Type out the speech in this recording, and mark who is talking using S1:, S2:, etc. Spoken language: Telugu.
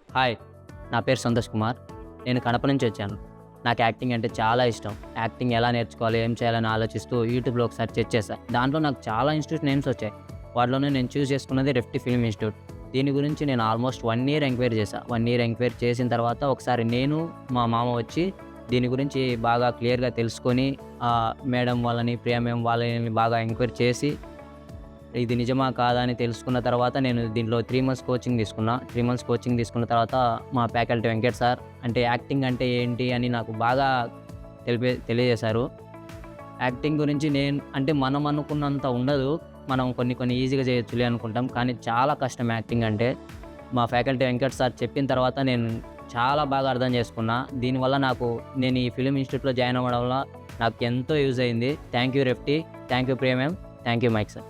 S1: హాయ్! నా పేరు సంతోష్ కుమార్. నేను కడప నుంచి వచ్చాను. నాకు యాక్టింగ్ అంటే చాలా ఇష్టం. యాక్టింగ్ ఎలా నేర్చుకోవాలి, ఏం చేయాలని ఆలోచిస్తూ యూట్యూబ్‌లో ఒకసారి సెర్చ్ చేశా. దాంట్లో నాకు చాలా ఇన్‌స్టిట్యూట్ నేమ్స్ వచ్చాయి. వాటిలోనే నేను చూజ్ చేసుకున్నది రెఫ్టీ ఫిల్మ్ ఇన్‌స్టిట్యూట్. దీని గురించి నేను ఆల్మోస్ట్ 1 ఇయర్ ఎంక్వైరీ చేశా. 1 ఇయర్ ఎంక్వైరీ చేసిన తర్వాత ఒకసారి నేను, మా మామ వచ్చి దీని గురించి బాగా క్లియర్‌గా తెలుసుకొని మేడం వాళ్ళని, ప్రియా మ్యామ్ వాళ్ళని బాగా ఎంక్వైరీ చేసి ఇది నిజమా కాదా అని తెలుసుకున్న తర్వాత నేను దీంట్లో 3 మంత్స్ కోచింగ్ తీసుకున్నా. 3 మంత్స్ కోచింగ్ తీసుకున్న తర్వాత మా ఫ్యాకల్టీ వెంకట్ సార్ అంటే యాక్టింగ్ అంటే ఏంటి అని నాకు బాగా తెలియజేశారు. యాక్టింగ్ గురించి మనం అనుకున్నంత ఉండదు. మనం కొన్ని ఈజీగా చేయొచ్చులే అనుకుంటాం. కానీ చాలా కష్టం యాక్టింగ్ అంటే. మా ఫ్యాకల్టీ వెంకట్ సార్ చెప్పిన తర్వాత నేను చాలా బాగా అర్థం చేసుకున్నా. దీనివల్ల నేను ఈ ఫిల్మ్ ఇన్‌స్టిట్యూట్‌లో జాయిన్ అవ్వడం వల్ల నాకు ఎంతో యూజ్ అయింది. థ్యాంక్ యూ రెఫ్టీ. Thank you Priya ma'am. Thank you Mike sir.